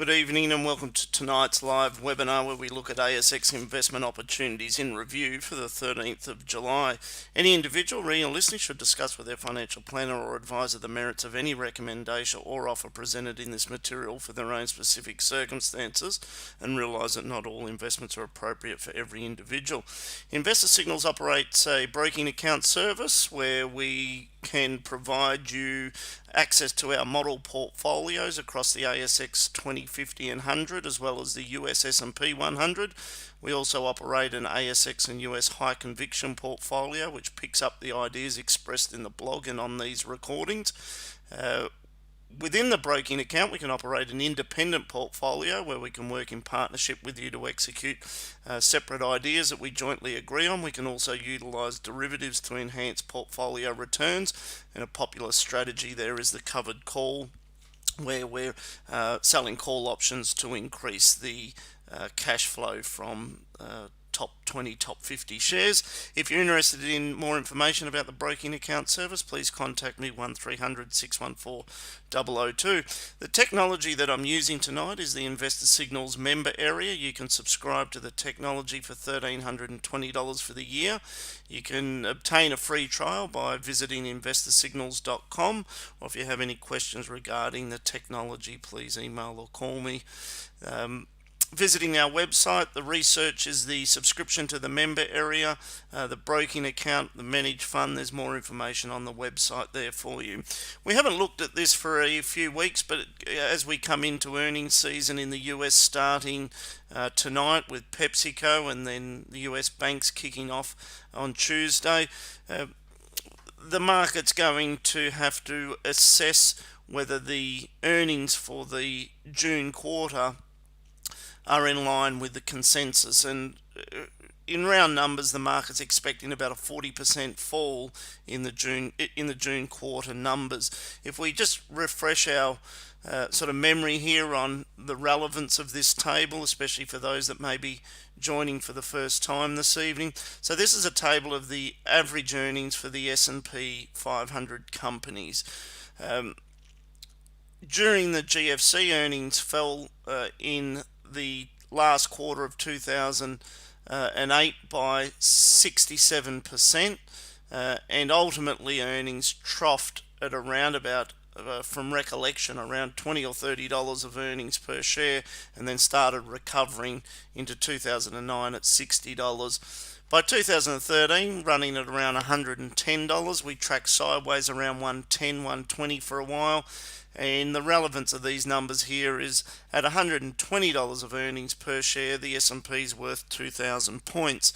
Good evening and welcome to tonight's live webinar where we look at ASX investment opportunities in review for the 13th of July. Any individual reading or listening should discuss with their financial planner or advisor the merits of any recommendation or offer presented in this material for their own specific circumstances and realise that not all investments are appropriate for every individual. Investor Signals operates a broking account service where we can provide you access to our model portfolios across the ASX 2050 and 100 as well as the US S&P 100. We also operate an ASX and US high conviction portfolio which picks up the ideas expressed in the blog and on these recordings. Within the broking account, we can operate an independent portfolio where we can work in partnership with you to execute separate ideas that we jointly agree on. We can also utilize derivatives to enhance portfolio returns, and a popular strategy there is the covered call, where we're selling call options to increase the cash flow from top 20, top 50 shares. If you're interested in more information about the broking account service, please contact me 1300 614 002. The technology that I'm using tonight is the Investor Signals member area. You can subscribe to the technology for $1,320 for the year. You can obtain a free trial by visiting investorsignals.com, or if you have any questions regarding the technology, please email or call me. Visiting our website, the research is the subscription to the member area, the broking account, the managed fund. There's more information on the website there for you. We haven't looked at this for a few weeks, but as we come into earnings season in the US starting tonight with PepsiCo and then the US banks kicking off on Tuesday, the market's going to have to assess whether the earnings for the June quarter are in line with the consensus, and in round numbers the market's expecting about a 40% fall in the June quarter numbers. If we just refresh our sort of memory here on the relevance of this table, especially for those that may be joining for the first time this evening. So this is a table of the average earnings for the S&P 500 companies. During the GFC, earnings fell in the last quarter of 2008 by 67%, and ultimately earnings troughed at around about, from recollection, around $20 or $30 of earnings per share, and then started recovering into 2009 at $60. By 2013, running at around $110, we tracked sideways around 110, 120 for a while. And the relevance of these numbers here is at $120 of earnings per share, the S&P is worth 2,000 points.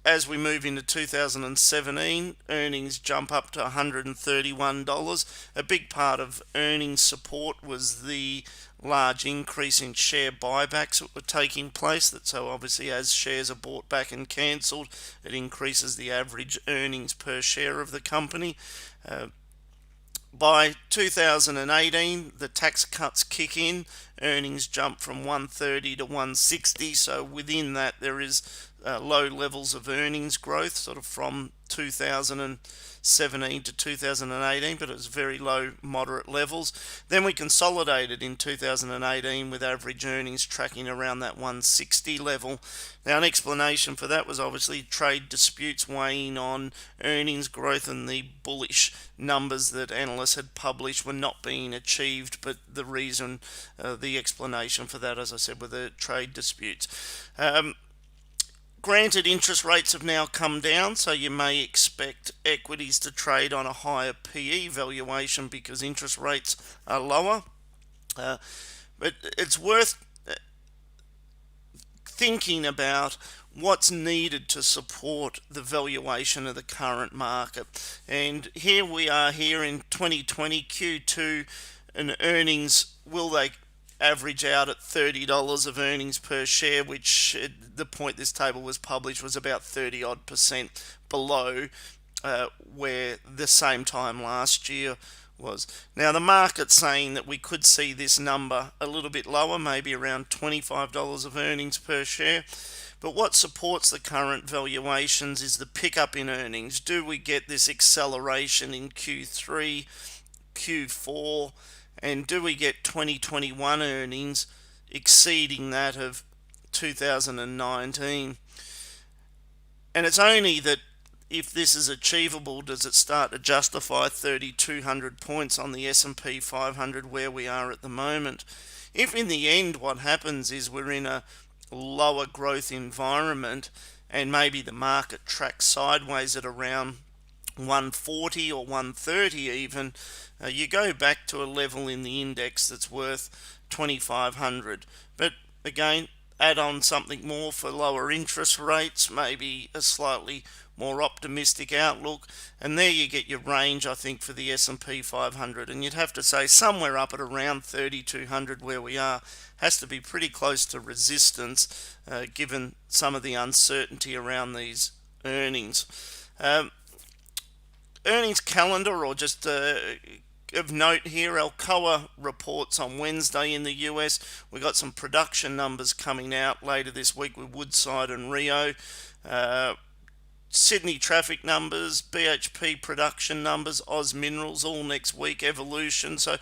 As we move into 2017, earnings jump up to $131. A big part of earnings support was the large increase in share buybacks that were taking place. So obviously as shares are bought back and cancelled, it increases the average earnings per share of the company. By 2018, the tax cuts kick in, earnings jump from 130 to 160, so within that there is low levels of earnings growth, sort of from 2017 to 2018, but it was very low, moderate levels. Then we consolidated in 2018 with average earnings tracking around that 160 level. Now, an explanation for that was obviously trade disputes weighing on earnings growth, and the bullish numbers that analysts had published were not being achieved, but the reason, the explanation for that, as I said, were the trade disputes. Granted, interest rates have now come down, so you may expect equities to trade on a higher PE valuation because interest rates are lower. But it's worth thinking about what's needed to support the valuation of the current market. And here we are here in 2020 Q2, and earnings, will they average out at $30 of earnings per share, which at the point this table was published was about 30% below where the same time last year was. Now the market's saying that we could see this number a little bit lower, maybe around $25 of earnings per share. But what supports the current valuations is the pickup in earnings. Do we get this acceleration in Q3, Q4, And do we get 2021 earnings exceeding that of 2019? And it's only that if this is achievable does it start to justify 3,200 points on the S&P 500 where we are at the moment. If in the end what happens is we're in a lower growth environment and maybe the market tracks sideways at around 140 or 130 even, you go back to a level in the index that's worth 2,500. But again, add on something more for lower interest rates, maybe a slightly more optimistic outlook, and there you get your range, I think, for the S&P 500. And you'd have to say somewhere up at around 3,200 where we are has to be pretty close to resistance, given some of the uncertainty around these earnings. Earnings calendar, or just of note here, Alcoa reports on Wednesday in the US. We got some production numbers coming out later this week with Woodside and Rio. Sydney traffic numbers, BHP production numbers, Oz Minerals all next week, Evolution. So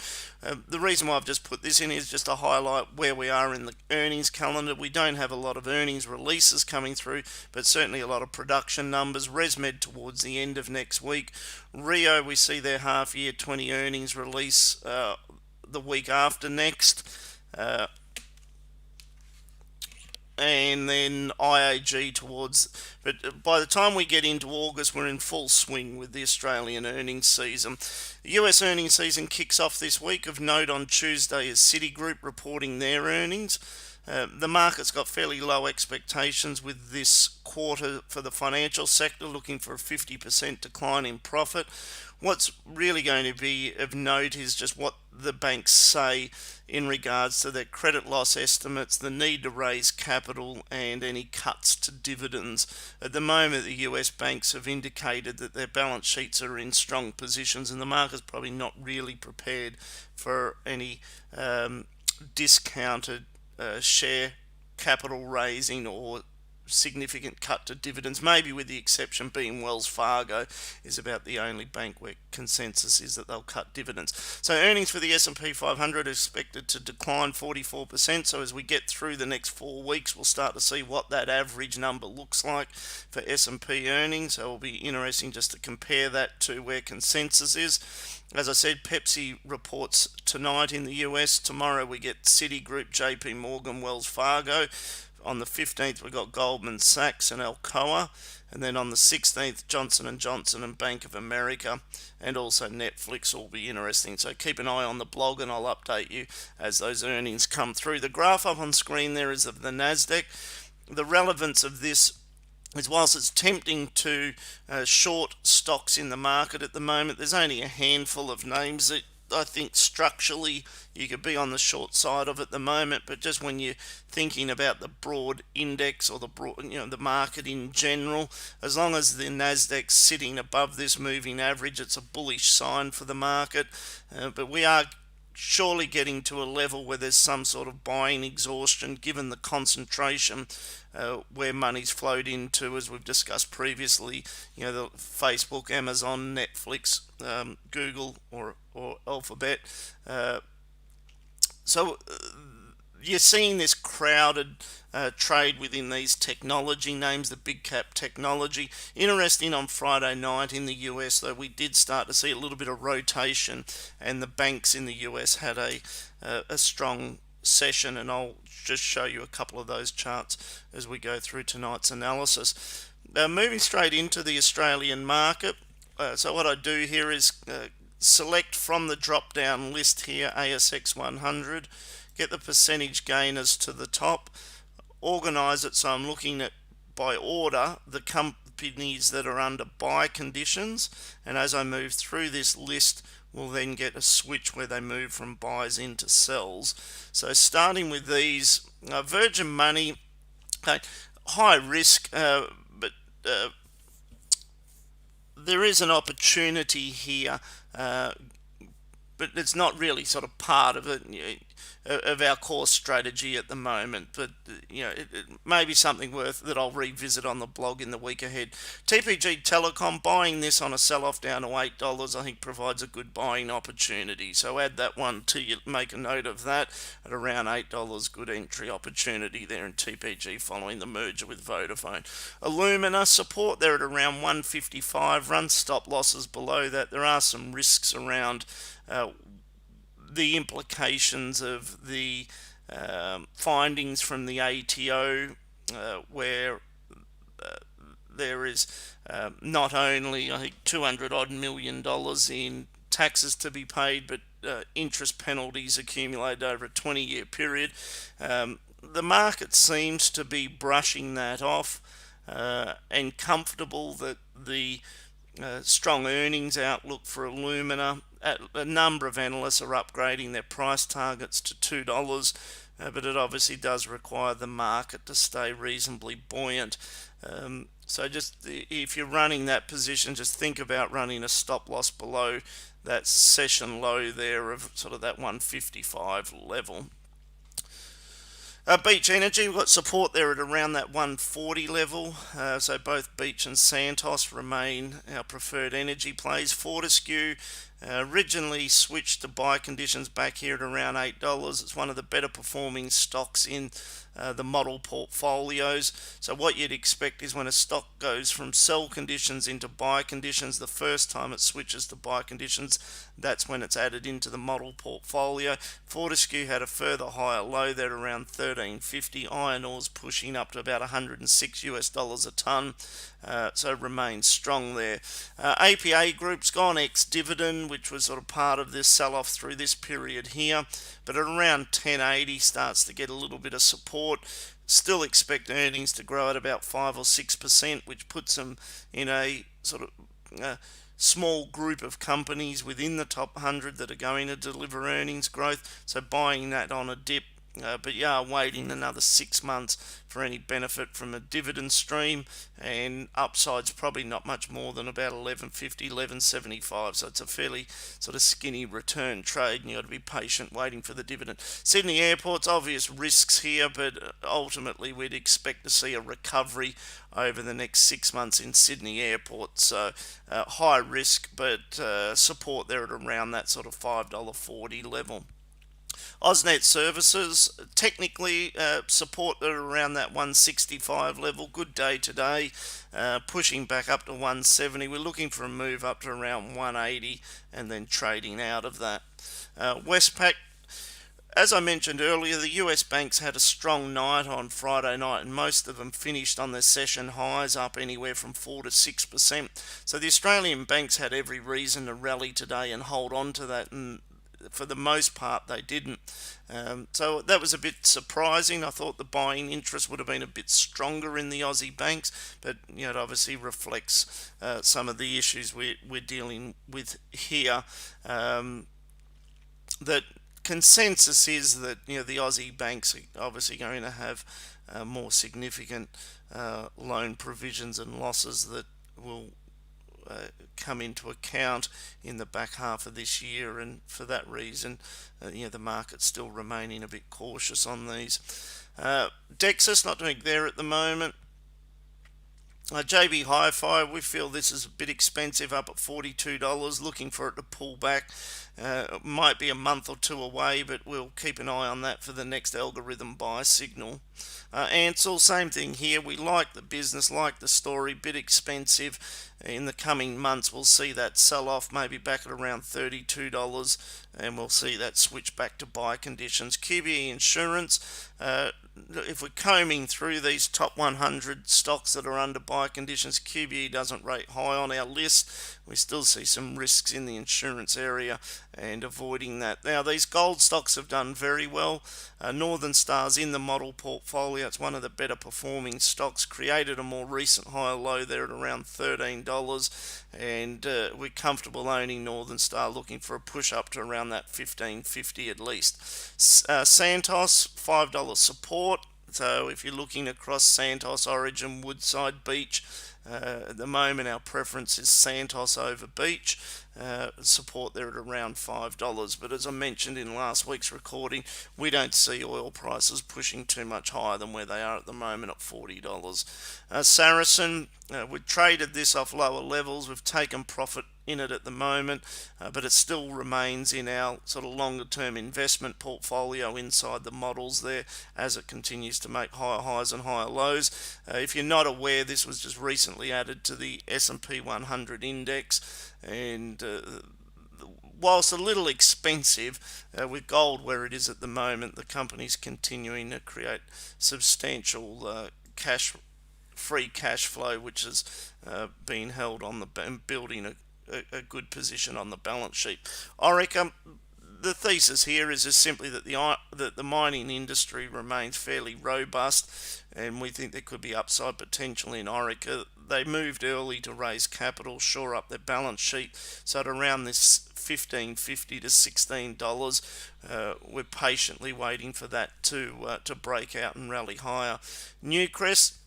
the reason why I've just put this in is just to highlight where we are in the earnings calendar. We don't have a lot of earnings releases coming through, but certainly a lot of production numbers. ResMed towards the end of next week. Rio, we see their half year 20 earnings release the week after next. And then IAG towards, but by the time we get into August, we're in full swing with the Australian earnings season. The US earnings season kicks off this week. Of note on Tuesday is Citigroup reporting their earnings. The market's got fairly low expectations with this quarter for the financial sector, looking for a 50% decline in profit. What's really going to be of note is just what the banks say in regards to their credit loss estimates, the need to raise capital, and any cuts to dividends. At the moment, the US banks have indicated that their balance sheets are in strong positions, and the market's probably not really prepared for any discounted share capital raising or significant cut to dividends, maybe with the exception being Wells Fargo is about the only bank where consensus is that they'll cut dividends. So earnings for the S&P 500 are expected to decline 44%. So as we get through the next 4 weeks, we'll start to see what that average number looks like for S&P earnings. So it'll be interesting just to compare that to where consensus is. As I said, Pepsi reports tonight in the US. Tomorrow we get Citigroup, JP Morgan, Wells Fargo. On the 15th, we've got Goldman Sachs and Alcoa. And then on the 16th, Johnson & Johnson and Bank of America. And also Netflix will be interesting. So keep an eye on the blog and I'll update you as those earnings come through. The graph up on screen there is of the NASDAQ. The relevance of this is whilst it's tempting to short stocks in the market at the moment, there's only a handful of names that I think structurally you could be on the short side of at the moment, but just when you're thinking about the broad index or the broad, the market in general, as long as the Nasdaq's sitting above this moving average, it's a bullish sign for the market. But we are surely getting to a level where there's some sort of buying exhaustion given the concentration where money's flowed into, as we've discussed previously, the Facebook, Amazon, Netflix, Google or Alphabet. So you're seeing this crowded trade within these technology names, the big cap technology. Interesting, on Friday night in the US, though, we did start to see a little bit of rotation, and the banks in the US had a strong session, and I'll just show you a couple of those charts as we go through tonight's analysis. Moving straight into the Australian market. So what I do here is select from the drop down list here ASX 100, get the percentage gainers to the top, organize it so I'm looking at by order the companies that are under buy conditions, and as I move through this list we'll then get a switch where they move from buys into sells. So starting with these, Virgin Money, high risk, but there is an opportunity here, but it's not really sort of part of it. of our core strategy at the moment, but it may be something worth that I'll revisit on the blog in the week ahead. TPG Telecom, buying this on a sell-off down to $8, I think provides a good buying opportunity. So add that one to you, make a note of that at around $8. Good entry opportunity there in TPG following the merger with Vodafone. Illumina, support there at around 155. Run stop losses below that. There are some risks around the implications of the findings from the ATO, where there is not only, I think, $200 odd million in taxes to be paid, but interest penalties accumulated over a 20-year period. The market seems to be brushing that off and comfortable that the strong earnings outlook for Illumina. A number of analysts are upgrading their price targets to $2, but it obviously does require the market to stay reasonably buoyant. So just if you're running that position, just think about running a stop loss below that session low there of sort of that 155 level. Beach Energy, we've got support there at around that 140 level. So both Beach and Santos remain our preferred energy plays. Fortescue originally switched to buy conditions back here at around $8. It's one of the better performing stocks in the model portfolios. So what you'd expect is when a stock goes from sell conditions into buy conditions, the first time it switches to buy conditions, that's when it's added into the model portfolio. Fortescue had a further higher low there around $13.50. Iron ore's pushing up to about $106 a ton. So remains strong there. APA Group's gone ex-dividend, which was sort of part of this sell-off through this period here, but at around 1080 starts to get a little bit of support. Still expect earnings to grow at about 5 or 6%, which puts them in a sort of small group of companies within the top 100 that are going to deliver earnings growth. So buying that on a dip. But you are waiting another 6 months for any benefit from a dividend stream, and upside's probably not much more than about 11.50, 11.75. So it's a fairly sort of skinny return trade, and you got to be patient waiting for the dividend. Sydney Airport's obvious risks here, but ultimately we'd expect to see a recovery over the next 6 months in Sydney Airport. So high risk, but support there at around that sort of $5.40 level. AusNet Services, technically support at around that 165 level. Good day today, pushing back up to 170. We're looking for a move up to around 180 and then trading out of that. Westpac, as I mentioned earlier, the US banks had a strong night on Friday night, and most of them finished on their session highs, up anywhere from 4 to 6%. So the Australian banks had every reason to rally today and hold on to that, and for the most part they didn't. So that was a bit surprising. I thought the buying interest would have been a bit stronger in the Aussie banks, but it obviously reflects some of the issues we're dealing with here. That consensus is that the Aussie banks are obviously going to have more significant loan provisions and losses that will come into account in the back half of this year, and for that reason the market's still remaining a bit cautious on these. Dexus not doing there at the moment. JB Hi-Fi, we feel this is a bit expensive, up at $42, looking for it to pull back. It might be a month or two away, but we'll keep an eye on that for the next algorithm buy signal. Ansell, same thing here. We like the business, like the story, bit expensive. In the coming months we'll see that sell off, maybe back at around $32, and we'll see that switch back to buy conditions. QBE Insurance, if we're combing through these top 100 stocks that are under buy conditions, QBE doesn't rate high on our list. We still see some risks in the insurance area and avoiding that. Now these gold stocks have done very well. Northern Star's in the model portfolio. It's one of the better performing stocks, created a more recent higher low there at around $13, and we're comfortable owning Northern Star, looking for a push up to around that $15.50 at least. Santos, $5 support. So if you're looking across Santos, Origin, Woodside, Beach, At the moment, our preference is Santos over Beach. Support there at around $5. But as I mentioned in last week's recording, we don't see oil prices pushing too much higher than where they are at the moment at $40. Saracen, we've traded this off lower levels. We've taken profit in it at the moment, but it still remains in our sort of longer term investment portfolio inside the models there as it continues to make higher highs and higher lows. If you're not aware, this was just recently added to the S&P 100 index, and whilst a little expensive, with gold where it is at the moment, the company's continuing to create substantial free cash flow, which has been held on and building a good position on the balance sheet. Orica, the thesis here is just simply that the mining industry remains fairly robust, and we think there could be upside potential in Orica. They moved early to raise capital, shore up their balance sheet, so at around this $15.50 to $16, we're patiently waiting for that to break out and rally higher. Newcrest,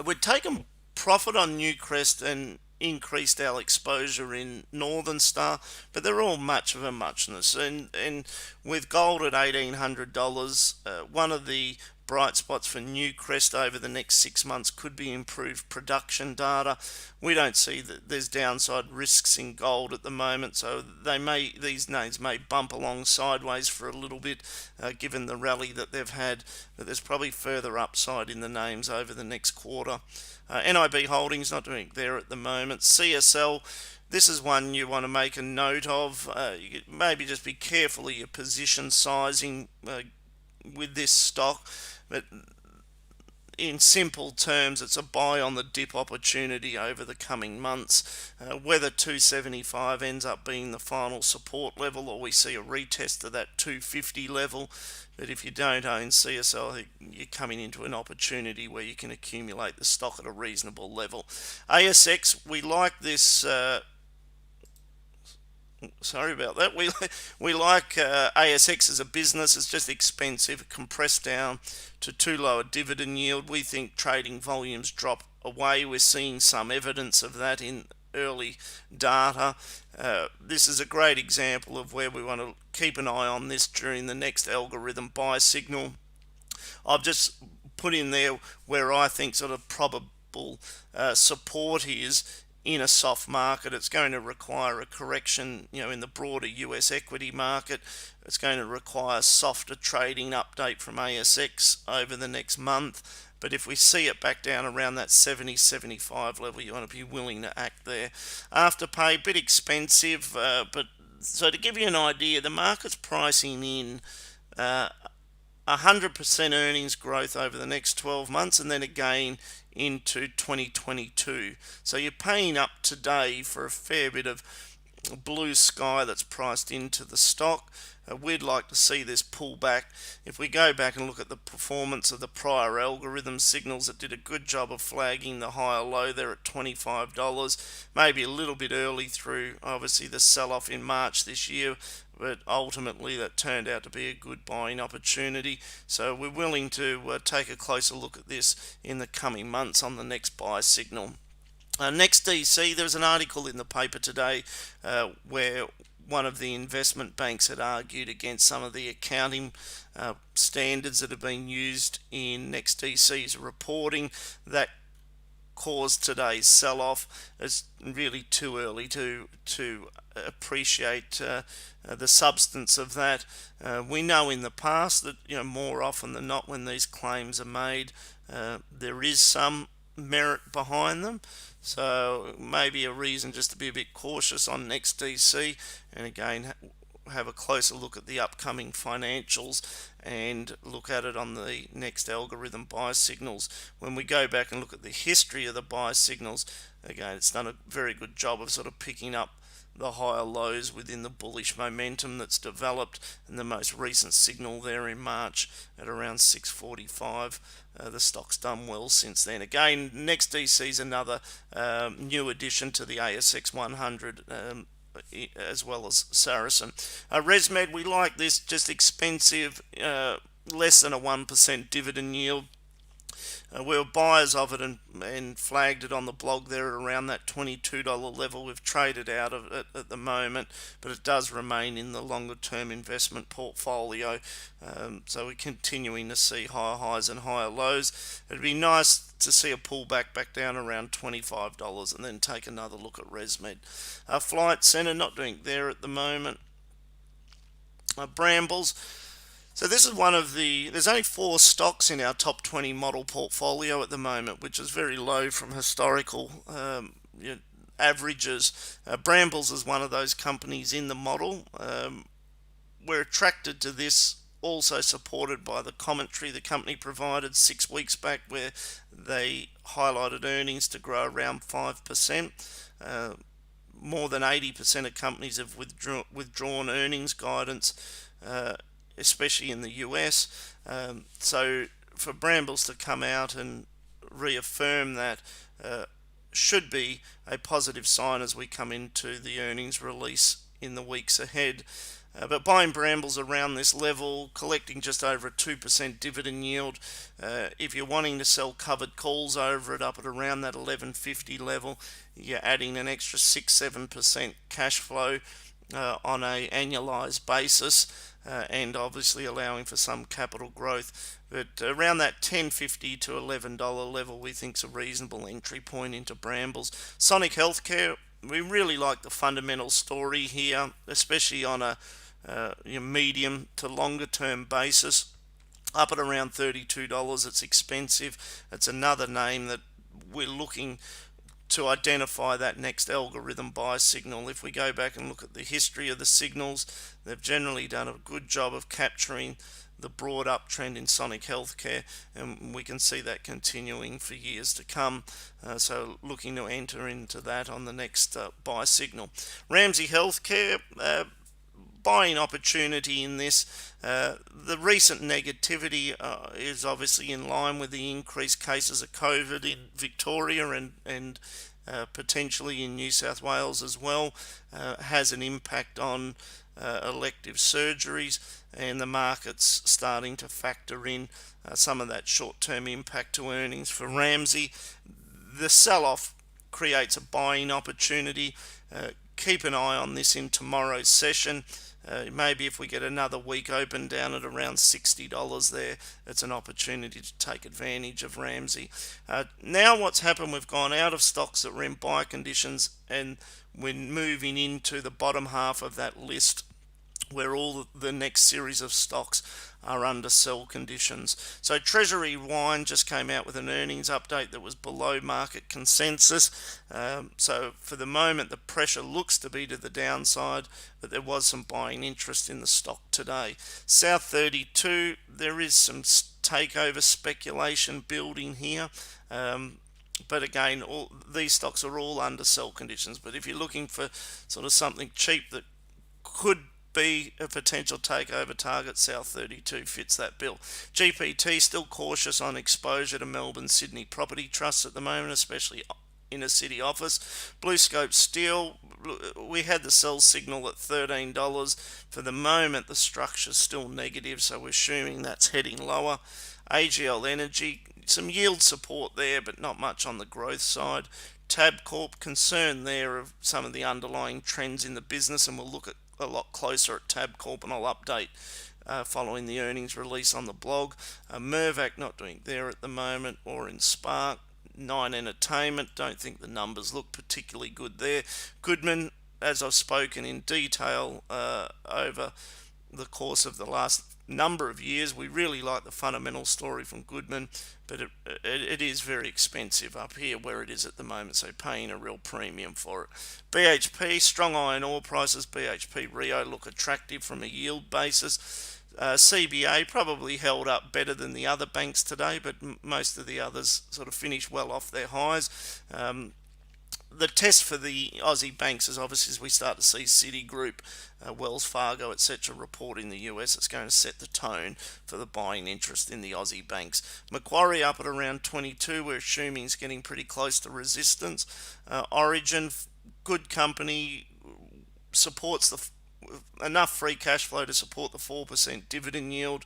we've taken profit on Newcrest and increased our exposure in Northern Star, but they're all much of a muchness. And with gold at $1,800, one of the bright spots for Newcrest over the next 6 months could be improved production data. We don't see that there's downside risks in gold at the moment, so these names may bump along sideways for a little bit, given the rally that they've had. But there's probably further upside in the names over the next quarter. NIB Holdings not doing there at the moment. CSL, this is one you want to make a note of. You maybe just be careful of your position sizing with this stock, but in simple terms, it's a buy on the dip opportunity over the coming months. Whether 275 ends up being the final support level, or we see a retest of that 250 level, but if you don't own CSL, you're coming into an opportunity where you can accumulate the stock at a reasonable level. ASX, we like this. Sorry about that. We like ASX as a business. It's just expensive, compressed down to too low a dividend yield. We think trading volumes drop away. We're seeing some evidence of that in early data. This is a great example of where we want to keep an eye on this during the next algorithm buy signal. I've just put in there where I think sort of probable support is. In a soft market, it's going to require a correction, in the broader US equity market. It's going to require softer trading update from ASX over the next month. But if we see it back down around that 70-75 level, you want to be willing to act there. Afterpay, bit expensive, but so to give you an idea, the market's pricing in 100% earnings growth over the next 12 months, and then again into 2022. So you're paying up today for a fair bit of blue sky that's priced into the stock. We'd like to see this pull back. If we go back and look at the performance of the prior algorithm signals, it did a good job of flagging the higher low there at $25. Maybe a little bit early through, obviously, the sell-off in March this year, but ultimately that turned out to be a good buying opportunity. So we're willing to take a closer look at this in the coming months on the next buy signal. Next DC, there was an article in the paper today where one of the investment banks had argued against some of the accounting standards that have been used in NextDC's reporting. That caused today's sell-off. It's really too early to appreciate the substance of that. We know in the past that more often than not, when these claims are made, there is some merit behind them. So maybe a reason just to be a bit cautious on NextDC, and again have a closer look at the upcoming financials and look at it on the next algorithm buy signals. When we go back and look at the history of the buy signals, again, it's done a very good job of sort of picking up the higher lows within the bullish momentum that's developed, and the most recent signal there in March at around 645. The stock's done well since then. Again, NextDC is another new addition to the ASX 100, as well as Saracen. ResMed, we like this, just expensive, less than a 1% dividend yield. We were buyers of it and flagged it on the blog there at around that $22 level. We've traded out of it at the moment, but it does remain in the longer term investment portfolio. So we're continuing to see higher highs and higher lows. It'd be nice to see a pullback back down around $25 and then take another look at ResMed. Flight Centre not doing there at the moment. Brambles. So this is one of there's only 4 stocks in our top 20 model portfolio at the moment, which is very low from historical averages. Brambles is one of those companies in the model. We're attracted to this, also supported by the commentary the company provided 6 weeks back, where they highlighted earnings to grow around 5%. More than 80% of companies have withdrawn earnings guidance, especially in the US. So for Brambles to come out and reaffirm that should be a positive sign as we come into the earnings release in the weeks ahead. But buying Brambles around this level, collecting just over a 2% dividend yield. If you're wanting to sell covered calls over it up at around that 11.50 level, you're adding an extra 6-7% cash flow on a annualized basis, and obviously allowing for some capital growth. But around that $10.50 to $11 level, we think is a reasonable entry point into Brambles. Sonic Healthcare, we really like the fundamental story here, especially on a medium to longer term basis. Up at around $32, it's expensive. It's another name that we're looking to identify that next algorithm buy signal. If we go back and look at the history of the signals, they've generally done a good job of capturing the broad uptrend in Sonic Healthcare, and we can see that continuing for years to come. So looking to enter into that on the next buy signal. Ramsay Healthcare, buying opportunity in this. The recent negativity is obviously in line with the increased cases of COVID in Victoria and potentially in New South Wales as well. Has an impact on elective surgeries, and the market's starting to factor in some of that short-term impact to earnings for Ramsay. The sell-off creates a buying opportunity. Keep an eye on this in tomorrow's session. Maybe if we get another week open down at around $60 there, it's an opportunity to take advantage of Ramsay. Now what's happened, we've gone out of stocks that were in buy conditions, and we're moving into the bottom half of that list, where all the next series of stocks are under sell conditions. So Treasury Wine just came out with an earnings update that was below market consensus. So for the moment, the pressure looks to be to the downside, but there was some buying interest in the stock today. South 32, there is some takeover speculation building here. But again, these stocks are all under sell conditions. But if you're looking for sort of something cheap that could be a potential takeover target, South 32 fits that bill. GPT still cautious on exposure to Melbourne Sydney property trusts at the moment, especially inner city office. BlueScope Steel, we had the sell signal at $13. For the moment, the structure's still negative, so we're assuming that's heading lower. AGL Energy, some yield support there, but not much on the growth side. Tabcorp, concern there of some of the underlying trends in the business, and we'll look at a lot closer at Tabcorp, and I'll update following the earnings release on the blog. Mirvac not doing there at the moment, or in Spark. Nine Entertainment, don't think the numbers look particularly good there. Goodman, as I've spoken in detail over the course of the last number of years, we really like the fundamental story from Goodman, but it is very expensive up here where it is at the moment, so paying a real premium for it. BHP, strong iron ore prices. BHP Rio look attractive from a yield basis. CBA probably held up better than the other banks today, but most of the others sort of finished well off their highs. The test for the Aussie banks is obviously as we start to see Citigroup, Wells Fargo, etc. report in the US, it's going to set the tone for the buying interest in the Aussie banks. Macquarie up at around 22, we're assuming is getting pretty close to resistance. Origin, good company, supports enough free cash flow to support the 4% dividend yield.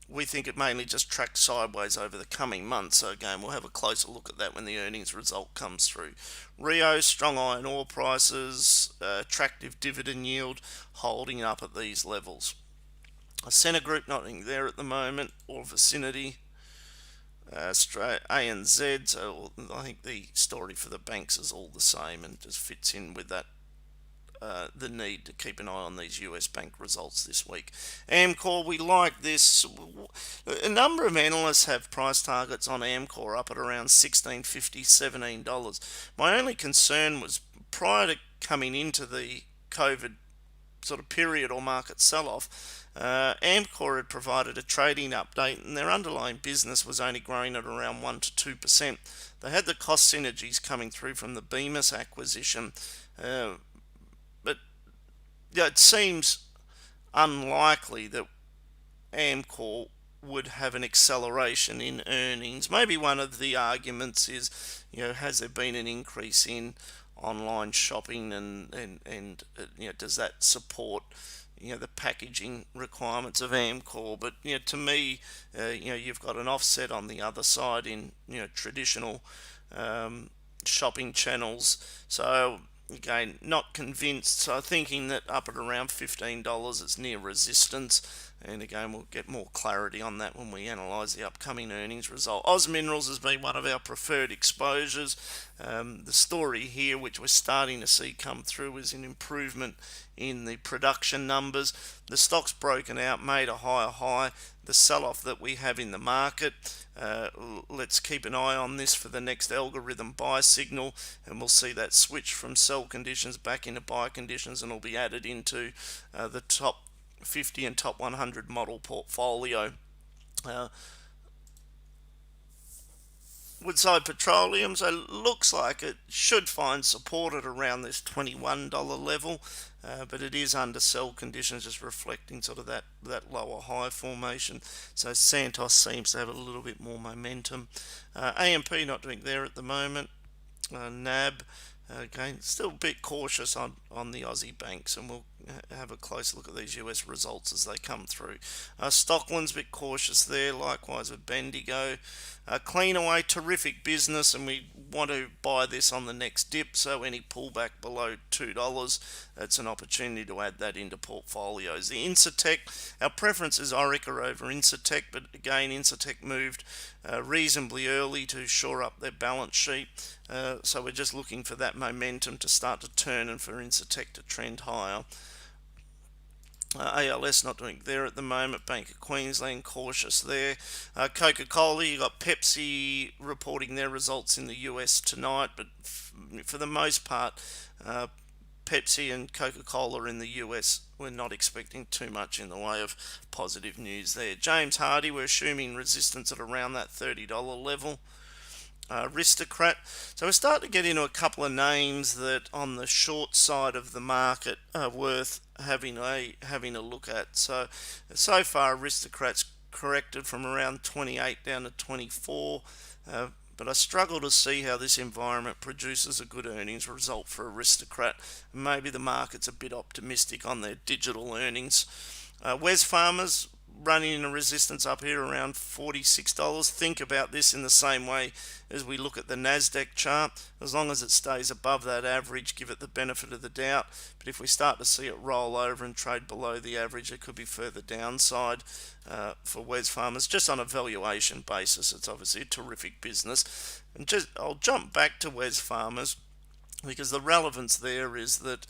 we think it mainly just tracks sideways over the coming months. So again, we'll have a closer look at that when the earnings result comes through. Rio, strong iron ore prices, attractive dividend yield, holding up at these levels. Centre Group, nothing there at the moment, or Vicinity. Australia, ANZ, so I think the story for the banks is all the same and just fits in with that the need to keep an eye on these US bank results this week. Amcor, we like this. A number of analysts have price targets on Amcor up at around $16.50, $17. My only concern was prior to coming into the COVID sort of period or market sell-off, Amcor had provided a trading update and their underlying business was only growing at around 1 to 2%. They had the cost synergies coming through from the Bemis acquisition, but it seems unlikely that Amcor would have an acceleration in earnings. Maybe one of the arguments is, has there been an increase in online shopping and does that support the packaging requirements of Amcor? But to me, you've got an offset on the other side in traditional shopping channels. So again, not convinced. So thinking that up at around $15 it's near resistance. And again, we'll get more clarity on that when we analyse the upcoming earnings result. Oz Minerals has been one of our preferred exposures. The story here, which we're starting to see come through, is an improvement in the production numbers. The stock's broken out, made a higher high. The sell-off that we have in the market, let's keep an eye on this for the next algorithm buy signal, and we'll see that switch from sell conditions back into buy conditions, and it'll be added into the top 50 and top 100 model portfolio. Woodside Petroleum, so it looks like it should find support at around this $21 level, but it is under sell conditions, just reflecting sort of that lower high formation. So Santos seems to have a little bit more momentum. AMP not doing there at the moment. NAB, again, still a bit cautious on the Aussie banks, and we'll have a close look at these US results as they come through. Stockland's a bit cautious there, likewise with Bendigo. Cleanaway, terrific business, and we want to buy this on the next dip, so any pullback below $2, it's an opportunity to add that into portfolios. The Incitec, our preference is Orica over Incitec, but again, Incitec moved reasonably early to shore up their balance sheet, so we're just looking for that momentum to start to turn and for Incitec to trend higher. ALS not doing there at the moment. Bank of Queensland cautious there. Coca-Cola, you got Pepsi reporting their results in the US tonight, but for the most part, Pepsi and Coca-Cola in the US, we're not expecting too much in the way of positive news there. James Hardie, we're assuming resistance at around that $30 level. Aristocrat. So we're starting to get into a couple of names that on the short side of the market are worth having a look at. So far Aristocrat's corrected from around 28 down to 24, but I struggle to see how this environment produces a good earnings result for Aristocrat. Maybe the market's a bit optimistic on their digital earnings. Wesfarmers running in a resistance up here around $46. Think about this in the same way as we look at the Nasdaq chart. As long as it stays above that average, give it the benefit of the doubt. But if we start to see it roll over and trade below the average, it could be further downside for Wesfarmers. Just on a valuation basis, it's obviously a terrific business. And I'll jump back to Wesfarmers because the relevance there is that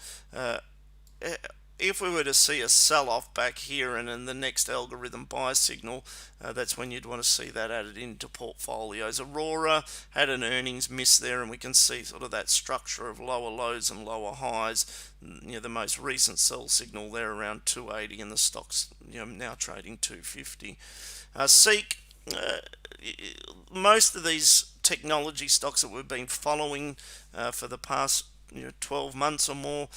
if we were to see a sell-off back here and in the next algorithm buy signal, that's when you'd want to see that added into portfolios. Aurora had an earnings miss there, and we can see sort of that structure of lower lows and lower highs. The most recent sell signal there around 280, and the stock's now trading 250. Seek, most of these technology stocks that we've been following for the past 12 months or more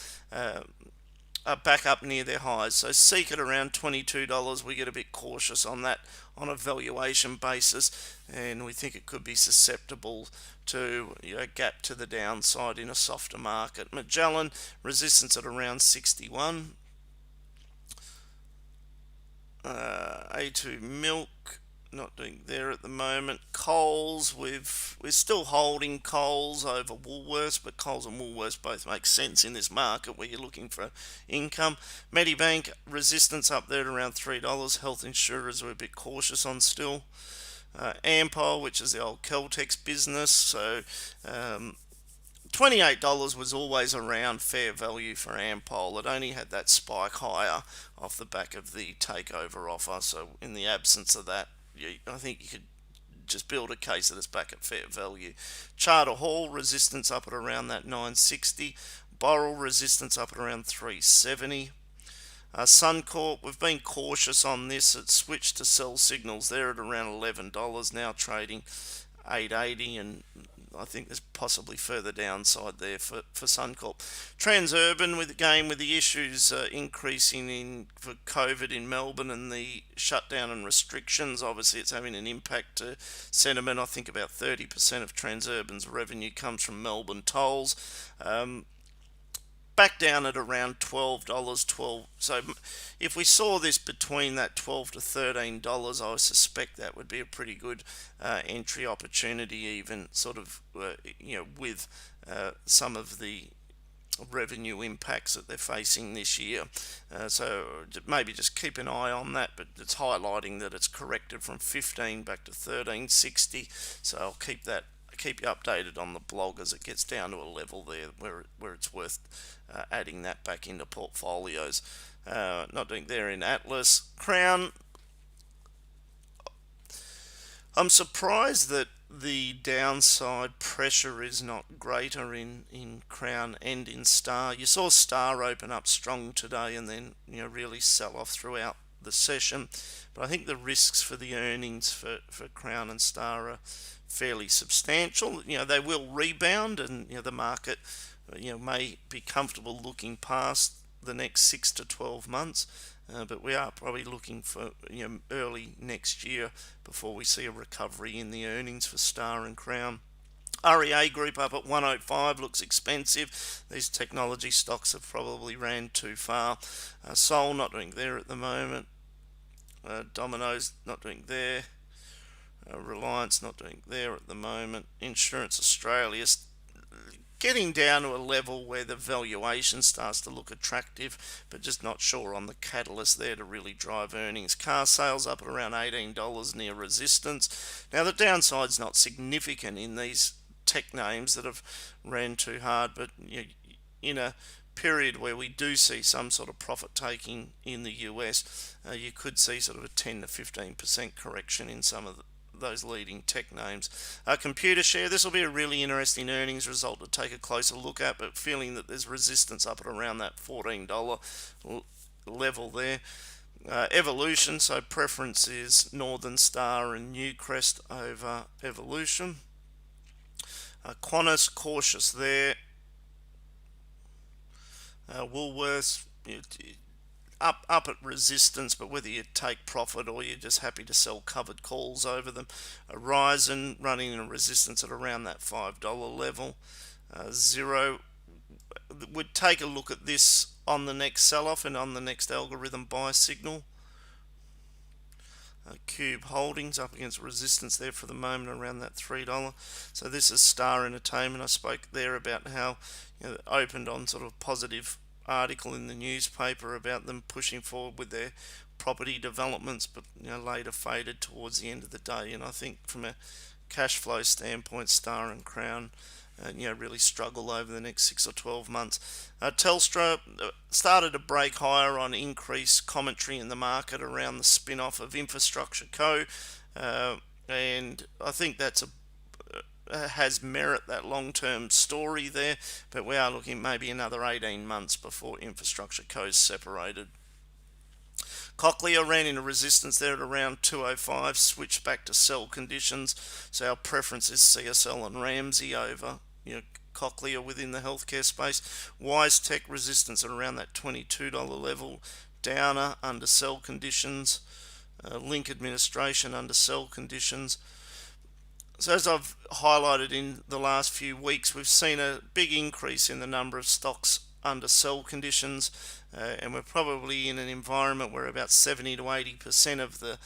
are back up near their highs. So Seek at around $22, we get a bit cautious on that on a valuation basis, and we think it could be susceptible to a gap to the downside in a softer market. Magellan, resistance at around 61. A2 Milk, not doing there at the moment. Coles, we're still holding Coles over Woolworths, but Coles and Woolworths both make sense in this market where you're looking for income. Medibank, resistance up there at around $3. Health insurers are a bit cautious on still. Ampol, which is the old Celtex business, so $28 was always around fair value for Ampol. It only had that spike higher off the back of the takeover offer. So in the absence of that, I think you could just build a case that it's back at fair value. Charter Hall, resistance up at around that 960. Boral, resistance up at around 370. Suncorp, we've been cautious on this. It switched to sell signals there at around $11, now trading 880, and I think there's possibly further downside there for Suncorp. Transurban, with the issues increasing for COVID in Melbourne and the shutdown and restrictions, obviously it's having an impact to sentiment. I think about 30% of Transurban's revenue comes from Melbourne tolls. Back down at around $12. So if we saw this between that $12 to $13, I suspect that would be a pretty good entry opportunity, even sort of with some of the revenue impacts that they're facing this year. So maybe just keep an eye on that, but it's highlighting that it's corrected from 15 back to 1360. So I'll keep you updated on the blog as it gets down to a level there where it's worth adding that back into portfolios. Not doing there in Atlas. Crown, I'm surprised that the downside pressure is not greater in Crown and in Star. You saw Star open up strong today and then really sell off throughout the session, but I think the risks for the earnings for Crown and Star are fairly substantial. They will rebound, and the market may be comfortable looking past the next 6 to 12 months, but we are probably looking for early next year before we see a recovery in the earnings for Star and Crown. REA Group up at 105 looks expensive. These technology stocks have probably ran too far. Sol not doing there at the moment. Domino's not doing there. Reliance not doing there at the moment. Insurance Australia getting down to a level where the valuation starts to look attractive, but just not sure on the catalyst there to really drive earnings. Car sales up at around $18 near resistance. Now the downside's not significant in these tech names that have ran too hard, but in a period where we do see some sort of profit taking in the US, you could see sort of a 10 to 15% correction in some of those leading tech names. Computershare, this will be a really interesting earnings result to take a closer look at, but feeling that there's resistance up at around that $14 level there. Evolution, so preference is Northern Star and Newcrest over Evolution. Qantas, cautious there. Woolworths, up at resistance, but whether you take profit or you're just happy to sell covered calls over them. Horizon running in a resistance at around that $5 level. Xero would take a look at this on the next sell-off and on the next algorithm buy signal. Cube Holdings up against resistance there for the moment around that $3. So this is Star Entertainment. I spoke there about how it opened on sort of positive article in the newspaper about them pushing forward with their property developments, but later faded towards the end of the day. And I think from a cash flow standpoint, Star and Crown really struggle over the next 6 or 12 months. Telstra started to break higher on increased commentary in the market around the spin-off of Infrastructure Co. And I think that's has merit, that long-term story there, but we are looking maybe another 18 months before Infrastructure Co is separated. Cochlear ran into resistance there at around 205, switched back to sell conditions, so our preference is CSL and Ramsay over Cochlear within the healthcare space. WiseTech resistance at around that $22 level. Downer under sell conditions. Link Administration under sell conditions. So as I've highlighted in the last few weeks, we've seen a big increase in the number of stocks undersell conditions, and we're probably in an environment where about 70 to 80% of the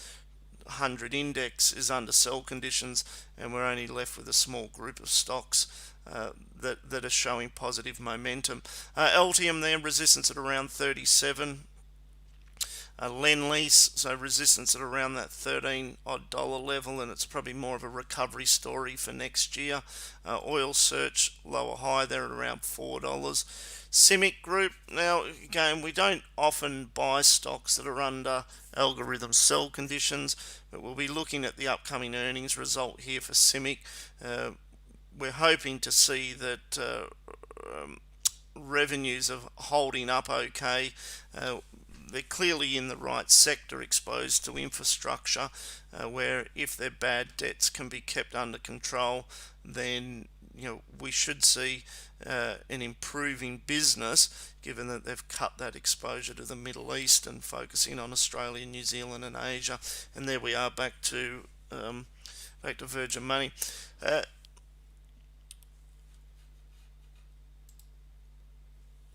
100 index is undersell conditions, and we're only left with a small group of stocks that are showing positive momentum. Altium there, resistance at around 37. Lendlease, so resistance at around that $13 odd level, and it's probably more of a recovery story for next year. Oil Search, lower high there at around $4. CIMIC Group, now again, we don't often buy stocks that are under algorithm sell conditions, but we'll be looking at the upcoming earnings result here for CIMIC. We're hoping to see that revenues are holding up okay. They're clearly in the right sector, exposed to infrastructure, where if their bad debts can be kept under control, then we should see an improving business, given that they've cut that exposure to the Middle East and focusing on Australia, New Zealand, and Asia. And there we are, back to Virgin Money.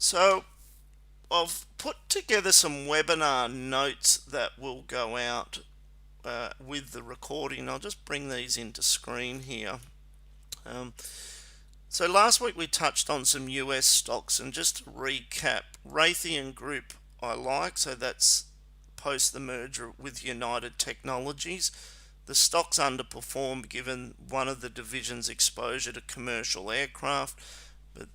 So I've put together some webinar notes that will go out with the recording. I'll just bring these into screen here. So last week we touched on some US stocks, and just to recap, Raytheon Group I like, so that's post the merger with United Technologies. The stock's underperformed given one of the division's exposure to commercial aircraft, but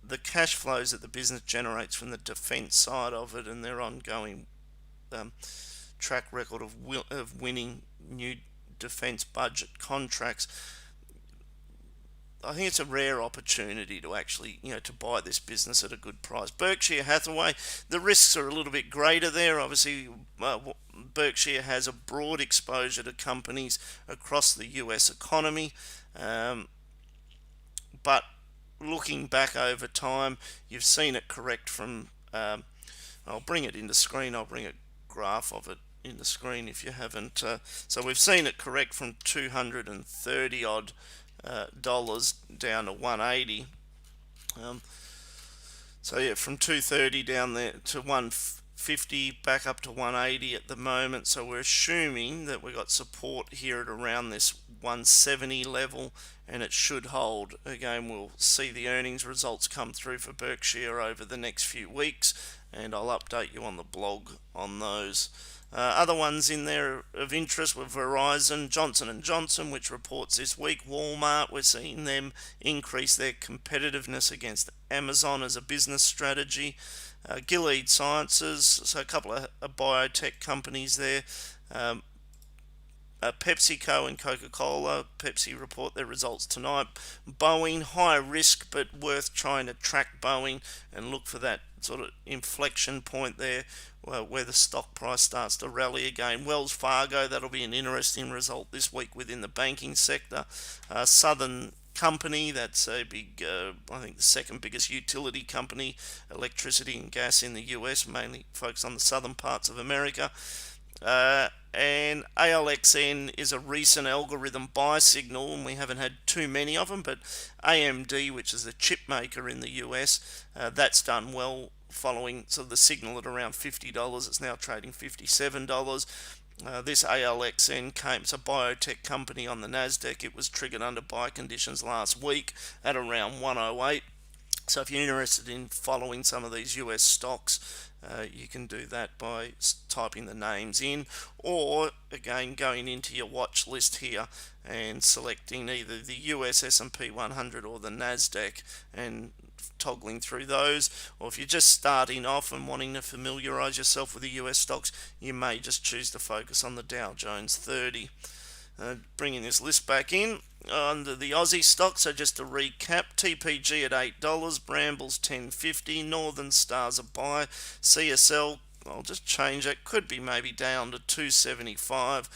the cash flows that the business generates from the defence side of it and their ongoing track record of winning new defence budget contracts, I think it's a rare opportunity to actually, to buy this business at a good price. Berkshire Hathaway, the risks are a little bit greater there. Obviously, Berkshire has a broad exposure to companies across the US economy, but looking back over time, you've seen it correct from, I'll bring it into screen, I'll bring a graph of it in the screen if you haven't. So we've seen it correct from 230 odd dollars down to 180. So yeah, from 230 down there to 150, back up to 180 at the moment. So we're assuming that we've got support here at around this 170 level, and it should hold. Again, we'll see the earnings results come through for Berkshire over the next few weeks, and I'll update you on the blog on those. Other ones in there of interest were Verizon, Johnson & Johnson, which reports this week. Walmart, we're seeing them increase their competitiveness against Amazon as a business strategy. Gilead Sciences, so a couple of biotech companies there. PepsiCo and Coca-Cola. Pepsi report their results tonight. Boeing, high risk, but worth trying to track Boeing and look for that sort of inflection point there where the stock price starts to rally again. Wells Fargo, that'll be an interesting result this week within the banking sector. Southern Company, that's a big, I think the second biggest utility company, electricity and gas in the US, mainly focused on the southern parts of America. And ALXN is a recent algorithm buy signal, and we haven't had too many of them, but AMD, which is the chip maker in the US, that's done well following the signal at around $50. It's now trading $57. This ALXN it's a biotech company on the Nasdaq. It was triggered under buy conditions last week at around 108. So if you're interested in following some of these US stocks, you can do that by typing the names in, or again going into your watch list here and selecting either the US S&P 100 or the Nasdaq and toggling through those. Or if you're just starting off and wanting to familiarize yourself with the US stocks, you may just choose to focus on the Dow Jones 30. Bringing this list back in under the Aussie stocks, so just to recap, TPG at $8, Brambles $10.50, Northern Star's a buy, CSL, I'll just change it, could be maybe down to $2.75.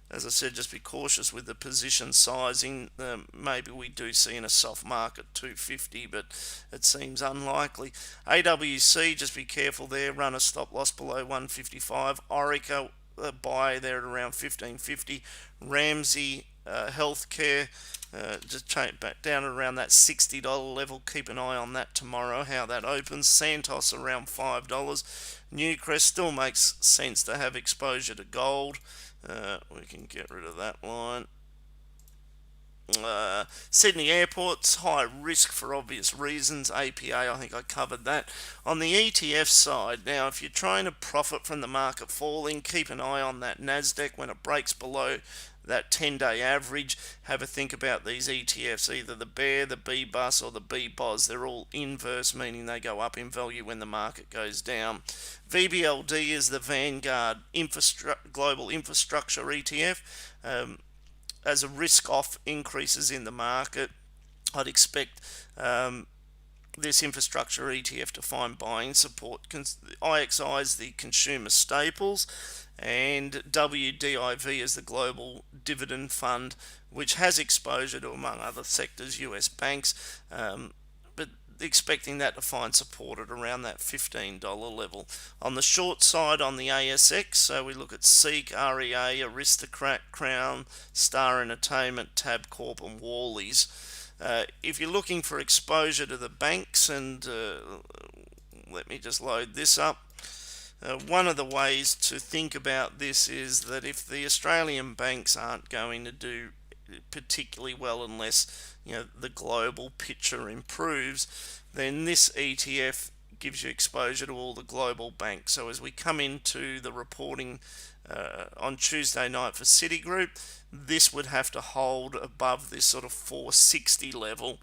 As I said, just be cautious with the position sizing. Maybe we do see in a soft market $2.50, but it seems unlikely. AWC, just be careful there, run a stop loss below $1.55. Orica, buy there at around 15.50. Ramsay Healthcare just back down around that $60 level. Keep an eye on that tomorrow, how that opens. Santos around $5. Newcrest still makes sense to have exposure to gold. We can get rid of that line. Sydney Airport's high risk for obvious reasons. APA, I think I covered that. On the ETF side, now if you're trying to profit from the market falling, keep an eye on that Nasdaq. When it breaks below that 10-day average, have a think about these ETFs, either the Bear, the BBUS, or the BBOS. They're all inverse, meaning they go up in value when the market goes down. VBLD is the Vanguard Global Infrastructure ETF. As a risk-off increases in the market, I'd expect this infrastructure ETF to find buying support. IXI is the consumer staples, and WDIV is the global dividend fund, which has exposure to, among other sectors, US banks, but expecting that to find support at around that $15 level. On the short side, on the ASX, so we look at Seek, REA, Aristocrat, Crown, Star Entertainment, Tabcorp and Wally's. If you're looking for exposure to the banks, and let me just load this up. One of the ways to think about this is that if the Australian banks aren't going to do particularly well unless the global picture improves, then this ETF gives you exposure to all the global banks. So as we come into the reporting on Tuesday night for Citigroup, this would have to hold above this sort of 460 level.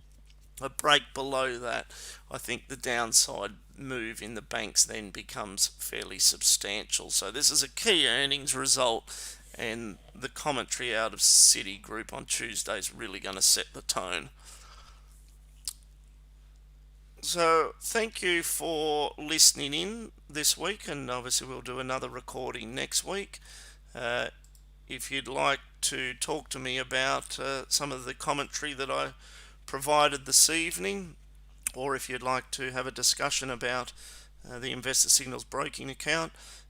A break below that, I think the downside move in the banks then becomes fairly substantial. So this is a key earnings result, and the commentary out of Citigroup on Tuesday is really going to set the tone. So thank you for listening in this week, and obviously we'll do another recording next week. If you'd like to talk to me about some of the commentary that I provided this evening, or if you'd like to have a discussion about the Investor Signals broking account,